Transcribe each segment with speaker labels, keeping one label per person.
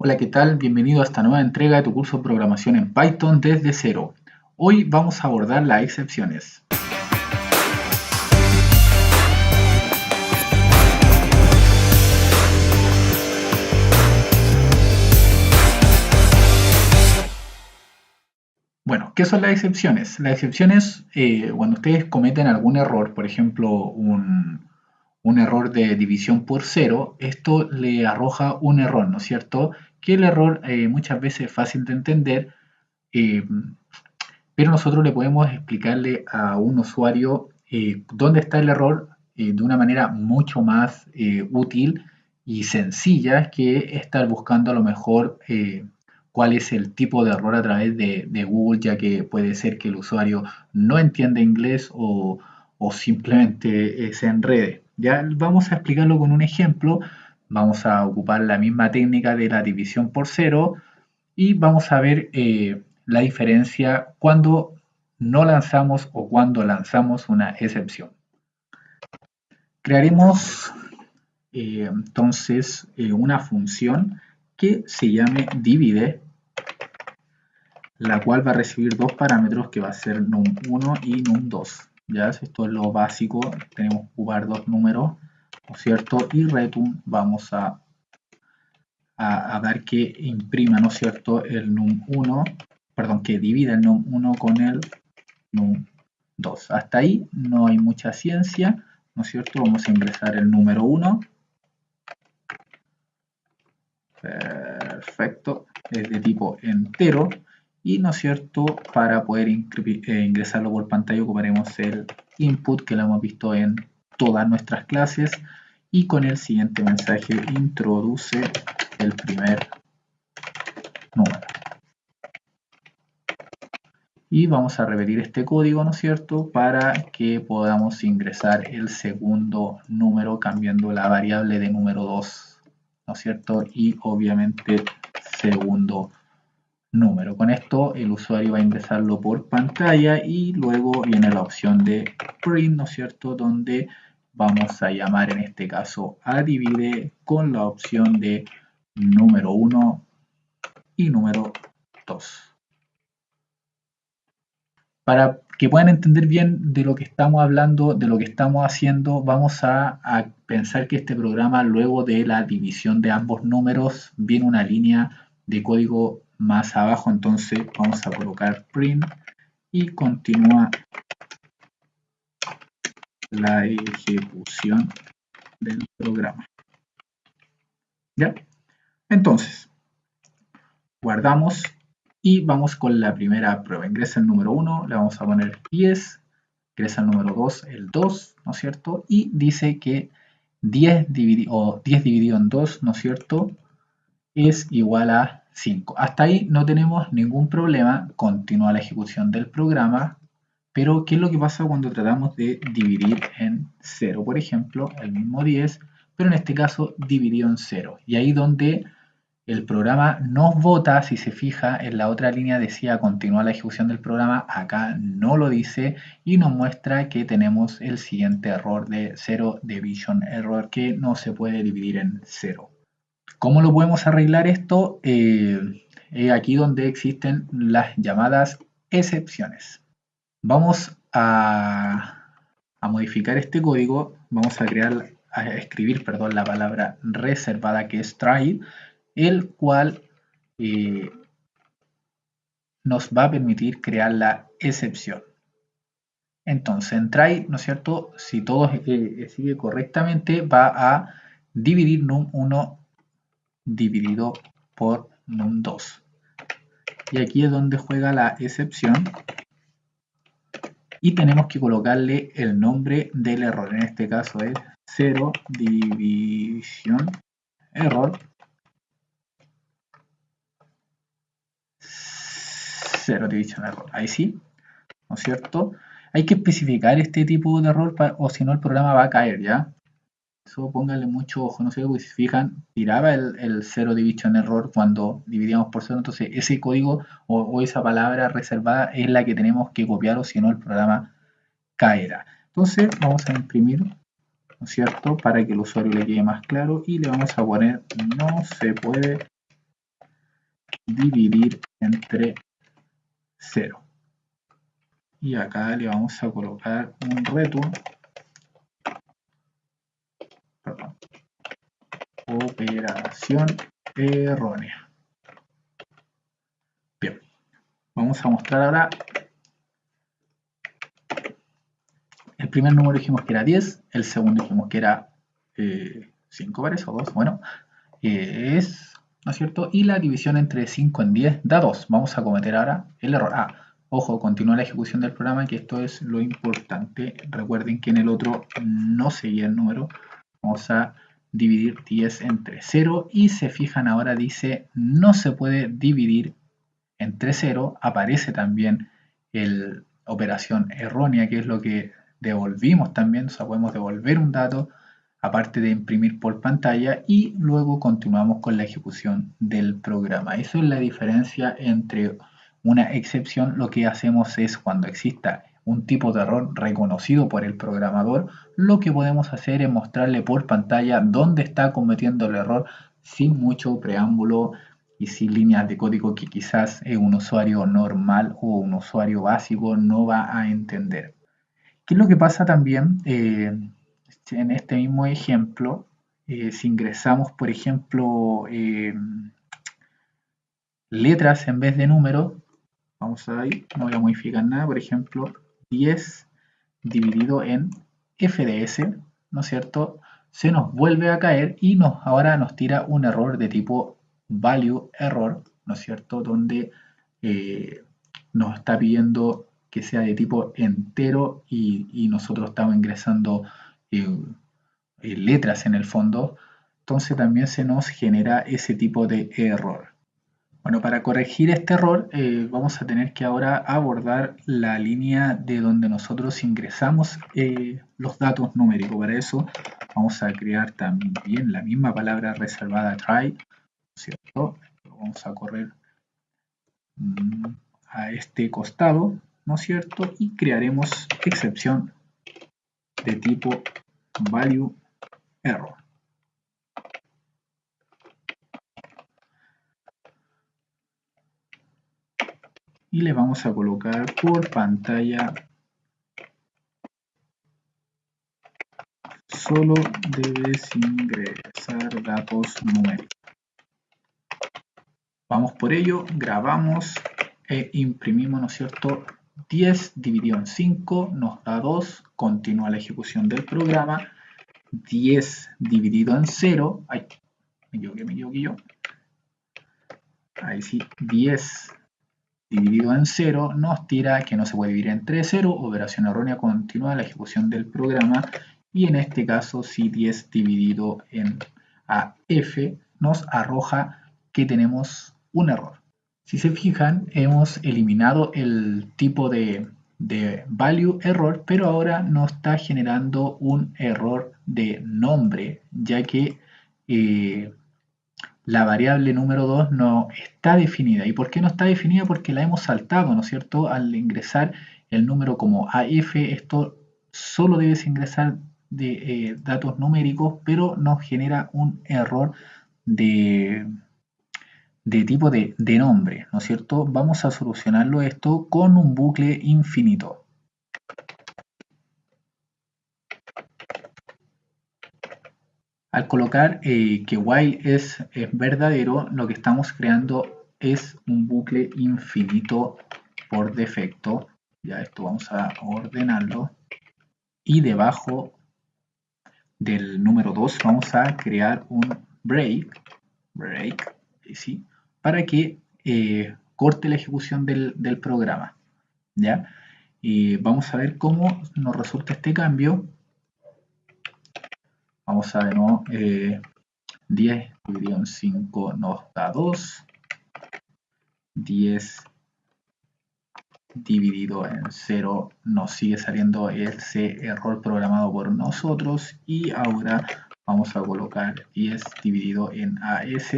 Speaker 1: Hola, ¿qué tal? Bienvenido a esta nueva entrega de tu curso de programación en Python desde cero. Hoy vamos a abordar las excepciones. Bueno, ¿qué son las excepciones? Las excepciones, cuando ustedes cometen algún error, por ejemplo, un error de división por cero, esto le arroja un error, ¿no es cierto? Que el error muchas veces es fácil de entender, eh, pero nosotros le podemos explicarle a un usuario dónde está el error de una manera mucho más útil y sencilla que estar buscando a lo mejor cuál es el tipo de error a través de Google, ya que puede ser que el usuario no entienda inglés o simplemente se enrede. Ya vamos a explicarlo con un ejemplo. Vamos a ocupar la misma técnica de la división por cero y vamos a ver la diferencia cuando no lanzamos o cuando lanzamos una excepción. Crearemos entonces una función que se llame divide, la cual va a recibir dos parámetros que va a ser num1 y num2. ¿Ya? Esto es lo básico, tenemos que ocupar dos números, ¿no es cierto? Y return vamos a dar que imprima, ¿no es cierto?, el num1, perdón, que divida el num1 con el num2. Hasta ahí no hay mucha ciencia, ¿no es cierto? Vamos a ingresar el número 1. Perfecto, es de tipo entero. Y, ¿no es cierto?, para poder ingresarlo por pantalla ocuparemos el input que lo hemos visto en todas nuestras clases. Y con el siguiente mensaje introduce el primer número. Y vamos a repetir este código, ¿no es cierto?, para que podamos ingresar el segundo número cambiando la variable de número 2, ¿no es cierto?, y obviamente segundo número. Con esto el usuario va a ingresarlo por pantalla y luego viene la opción de print, ¿no es cierto?, donde vamos a llamar en este caso a divide con la opción de número 1 y número 2. Para que puedan entender bien de lo que estamos hablando, de lo que estamos haciendo, vamos a pensar que este programa, luego de la división de ambos números, viene una línea de código más abajo. Entonces vamos a colocar print y continúa la ejecución del programa. ¿Ya? Entonces, guardamos y vamos con la primera prueba. Ingresa el número 1, le vamos a poner 10. Ingresa el número 2, el 2, ¿no es cierto? Y dice que 10 dividido en 2, ¿no es cierto?, es igual a 5. Hasta ahí no tenemos ningún problema. Continúa la ejecución del programa. Pero, ¿qué es lo que pasa cuando tratamos de dividir en 0? Por ejemplo, el mismo 10, pero en este caso dividido en 0. Y ahí donde el programa nos vota, si se fija, en la otra línea decía continúa la ejecución del programa, acá no lo dice y nos muestra que tenemos el siguiente error de zero division error, que no se puede dividir en 0. ¿Cómo lo podemos arreglar esto? Aquí donde existen las llamadas excepciones. Vamos a modificar este código, vamos a escribir la palabra reservada, que es try, el cual nos va a permitir crear la excepción. Entonces, en try, ¿no es cierto?, si todo sigue correctamente, va a dividir num1 dividido por num2. Y aquí es donde juega la excepción. Y tenemos que colocarle el nombre del error. En este caso es zero division error. Zero division error. Ahí sí, ¿no es cierto? Hay que especificar este tipo de error o si no el programa va a caer, ¿ya? Eso pónganle mucho ojo, no sé, porque si se fijan, tiraba el zero division error cuando dividíamos por cero. Entonces ese código o esa palabra reservada es la que tenemos que copiar o si no el programa caerá. Entonces vamos a imprimir, ¿no es cierto?, para que el usuario le quede más claro y le vamos a poner no se puede dividir entre 0. Y acá le vamos a colocar un return, perdón, operación errónea. Bien, vamos a mostrar ahora. El primer número dijimos que era 10, el segundo dijimos que era 5, parece, o 2, bueno, es, ¿no es cierto? Y la división entre 5 en 10 da 2. Vamos a cometer ahora el error. Ojo, continúa la ejecución del programa, que esto es lo importante. Recuerden que en el otro no seguía el número. Vamos a dividir 10 entre 0 y se fijan ahora dice no se puede dividir entre 0. Aparece también la operación errónea, que es lo que devolvimos también. O sea, podemos devolver un dato aparte de imprimir por pantalla, y luego continuamos con la ejecución del programa. Eso es la diferencia entre una excepción. Lo que hacemos es, cuando exista un tipo de error reconocido por el programador, lo que podemos hacer es mostrarle por pantalla dónde está cometiendo el error sin mucho preámbulo y sin líneas de código que quizás un usuario normal o un usuario básico no va a entender. ¿Qué es lo que pasa también? En este mismo ejemplo, si ingresamos, por ejemplo, letras en vez de números, vamos a ir, no voy a modificar nada, por ejemplo, 10 dividido en FDS, ¿no es cierto? Se nos vuelve a caer y ahora nos tira un error de tipo value error, ¿no es cierto? Donde nos está pidiendo que sea de tipo entero y nosotros estamos ingresando letras en el fondo. Entonces también se nos genera ese tipo de error. Bueno, para corregir este error vamos a tener que ahora abordar la línea de donde nosotros ingresamos los datos numéricos. Para eso vamos a crear también la misma palabra reservada try, ¿cierto? Vamos a correr a este costado, ¿no es cierto? Y crearemos excepción de tipo value error. Y le vamos a colocar por pantalla solo debes ingresar datos numéricos. Vamos por ello, grabamos e imprimimos, ¿no es cierto? 10 dividido en 5 nos da 2, continúa la ejecución del programa. 10 dividido en 0, ay, me equivoqué yo. Ahí sí, 10 dividido en 0 nos tira que no se puede dividir entre 0, operación errónea, continúa la ejecución del programa. Y en este caso, si 10 dividido en AF nos arroja que tenemos un error. Si se fijan, hemos eliminado el tipo de value error, pero ahora nos está generando un error de nombre, ya que la variable número 2 no está definida. ¿Y por qué no está definida? Porque la hemos saltado, ¿no es cierto? Al ingresar el número como AF, esto solo debes ingresar de datos numéricos, pero nos genera un error de tipo de nombre, ¿no es cierto? Vamos a solucionarlo esto con un bucle infinito. Al colocar que while es verdadero, lo que estamos creando es un bucle infinito por defecto. Ya esto vamos a ordenarlo. Y debajo del número 2 vamos a crear un break, ¿sí? Para que corte la ejecución del programa. ¿Ya? Y vamos a ver cómo nos resulta este cambio. Vamos a ver, ¿no? 10 dividido en 5 nos da 2. 10 dividido en 0 nos sigue saliendo ese error programado por nosotros. Y ahora vamos a colocar 10 dividido en AS.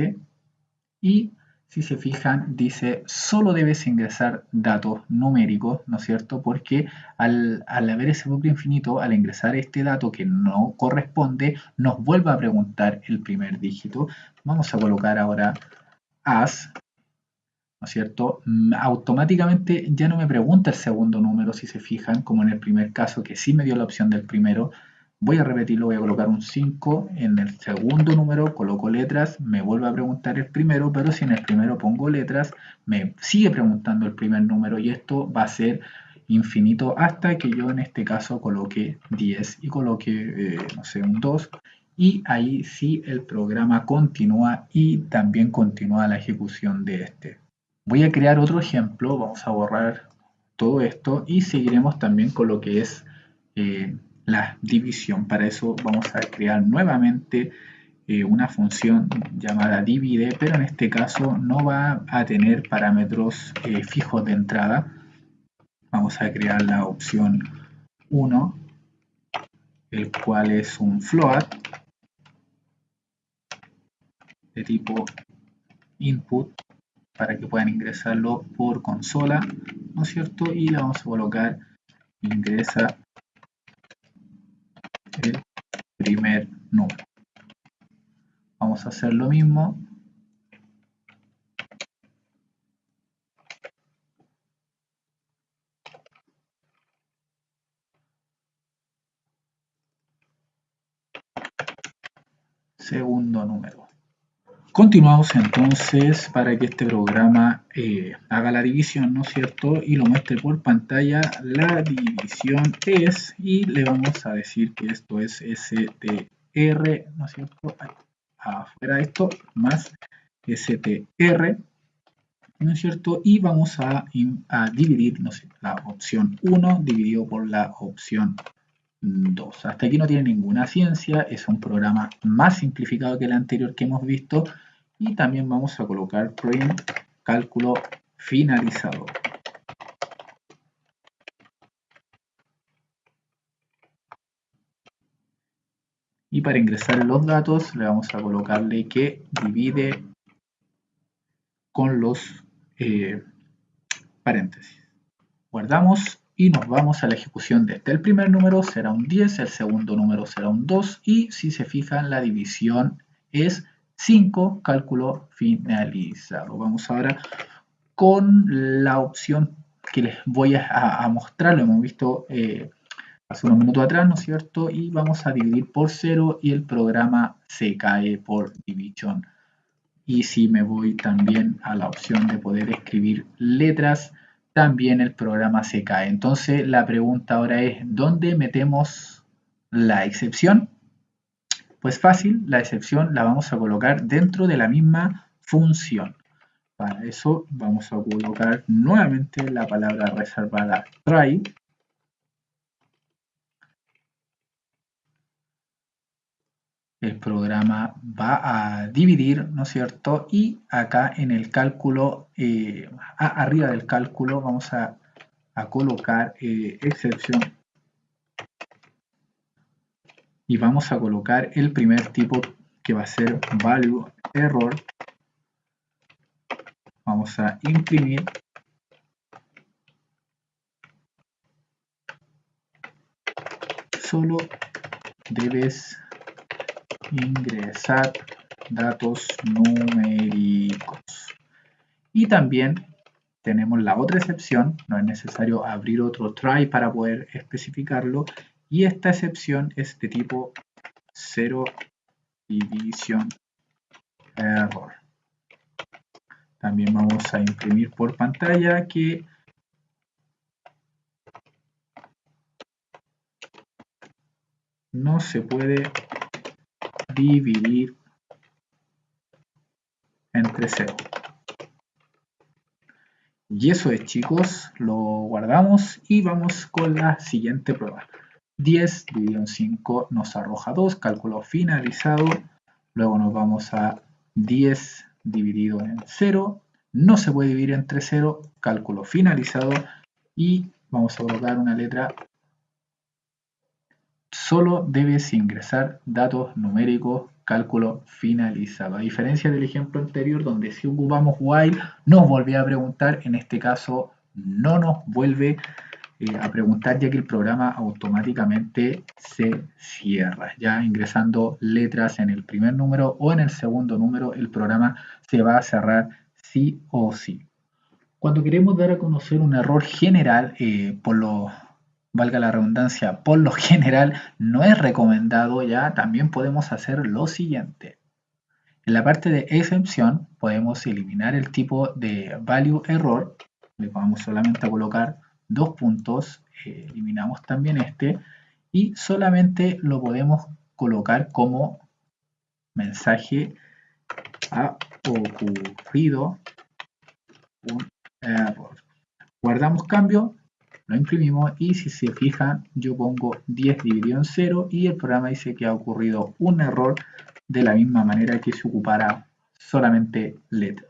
Speaker 1: Y si se fijan, dice solo debes ingresar datos numéricos, ¿no es cierto? Porque al haber ese bucle infinito, al ingresar este dato que no corresponde, nos vuelve a preguntar el primer dígito. Vamos a colocar ahora as ¿no es cierto? Automáticamente ya no me pregunta el segundo número, si se fijan, como en el primer caso, que sí me dio la opción del primero. Voy a repetirlo, voy a colocar un 5, en el segundo número coloco letras, me vuelve a preguntar el primero, pero si en el primero pongo letras, me sigue preguntando el primer número y esto va a ser infinito hasta que yo en este caso coloque 10 y coloque, no sé, un 2 y ahí sí el programa continúa y también continúa la ejecución de este. Voy a crear otro ejemplo, vamos a borrar todo esto y seguiremos también con lo que es la división. Para eso vamos a crear nuevamente una función llamada divide, pero en este caso no va a tener parámetros fijos de entrada. Vamos a crear la opción 1, el cual es un float de tipo input para que puedan ingresarlo por consola, ¿no es cierto? Y le vamos a colocar ingresa el primer número. Vamos a hacer lo mismo. Segundo número. Continuamos entonces para que este programa haga la división, ¿no es cierto? Y lo muestre por pantalla. La división es, y le vamos a decir que esto es STR, ¿no es cierto? Afuera de esto, más STR, ¿no es cierto? Y vamos a dividir, no sé, la opción 1 dividido por la opción 2. Hasta aquí no tiene ninguna ciencia, es un programa más simplificado que el anterior que hemos visto. Y también vamos a colocar print cálculo finalizado. Y para ingresar los datos le vamos a colocarle que divide con los paréntesis. Guardamos y nos vamos a la ejecución de este. El primer número será un 10, el segundo número será un 2 y si se fijan la división es 5, cálculo finalizado. Vamos ahora con la opción que les voy a mostrar, lo hemos visto hace unos minutos atrás, ¿no es cierto? Y vamos a dividir por 0 y el programa se cae por división. Y si me voy también a la opción de poder escribir letras, también el programa se cae. Entonces la pregunta ahora es, ¿dónde metemos la excepción? Pues fácil, la excepción la vamos a colocar dentro de la misma función. Para eso vamos a colocar nuevamente la palabra reservada try. El programa va a dividir, ¿no es cierto? Y acá en el cálculo, arriba del cálculo, vamos a colocar excepción. Y vamos a colocar el primer tipo que va a ser value error. Vamos a imprimir. Solo debes ingresar datos numéricos. Y también tenemos la otra excepción, no es necesario abrir otro try para poder especificarlo, y esta excepción es de tipo 0 division error. También vamos a imprimir por pantalla que no se puede dividir entre 0. Y eso es, chicos, lo guardamos y vamos con la siguiente prueba. 10 dividido en 5 nos arroja 2, cálculo finalizado. Luego nos vamos a 10 dividido en 0, no se puede dividir entre 0, cálculo finalizado. Y vamos a colocar una letra. Solo debes ingresar datos numéricos, cálculo finalizado. A diferencia del ejemplo anterior, donde si ocupamos while, nos volvía a preguntar. En este caso, no nos vuelve a preguntar, ya que el programa automáticamente se cierra. Ya ingresando letras en el primer número o en el segundo número, el programa se va a cerrar sí o sí. Cuando queremos dar a conocer un error general, valga la redundancia, por lo general no es recomendado, ya también podemos hacer lo siguiente. En la parte de excepción podemos eliminar el tipo de value error, le vamos solamente a colocar 2 puntos, eliminamos también este y solamente lo podemos colocar como mensaje ha ocurrido un error. Guardamos cambio, lo imprimimos y si se fijan yo pongo 10 dividido en 0 y el programa dice que ha ocurrido un error de la misma manera que si ocupara solamente letras.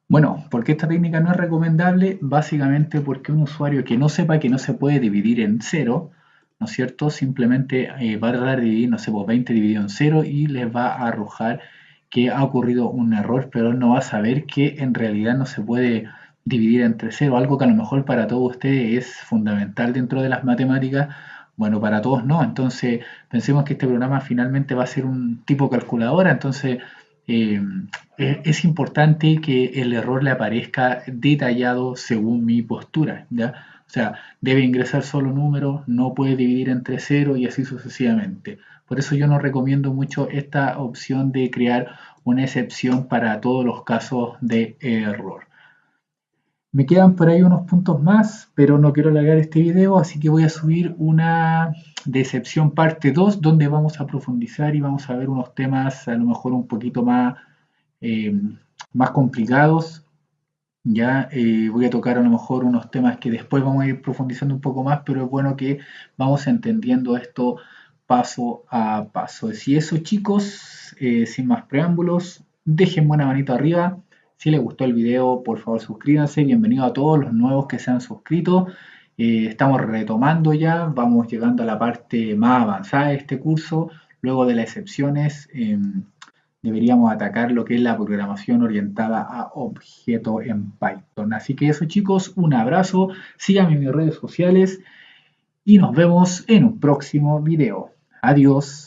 Speaker 1: Bueno, ¿por qué esta técnica no es recomendable? Básicamente porque un usuario que no sepa que no se puede dividir en 0, ¿no es cierto? Simplemente va a tratar de dividir, no sé, 20 dividido en 0 y les va a arrojar que ha ocurrido un error, pero él no va a saber que en realidad no se puede dividir entre 0, algo que a lo mejor para todos ustedes es fundamental dentro de las matemáticas, bueno, para todos no, entonces pensemos que este programa finalmente va a ser un tipo calculadora, entonces eh, es importante que el error le aparezca detallado según mi postura, ¿ya? O sea, debe ingresar solo números, no puede dividir entre 0 y así sucesivamente. Por eso yo no recomiendo mucho esta opción de crear una excepción para todos los casos de error. Me quedan por ahí unos puntos más, pero no quiero alargar este video, así que voy a subir una de excepción parte 2, donde vamos a profundizar y vamos a ver unos temas a lo mejor un poquito eh, más complicados. Ya voy a tocar a lo mejor unos temas que después vamos a ir profundizando un poco más, pero es bueno que vamos entendiendo esto paso a paso. Si eso, chicos, sin más preámbulos, dejen buena manito arriba. Si les gustó el video, por favor suscríbanse. Bienvenido a todos los nuevos que se han suscrito. Estamos retomando ya, vamos llegando a la parte más avanzada de este curso. Luego de las excepciones, deberíamos atacar lo que es la programación orientada a objetos en Python. Así que eso, chicos, un abrazo, síganme en mis redes sociales y nos vemos en un próximo video. Adiós.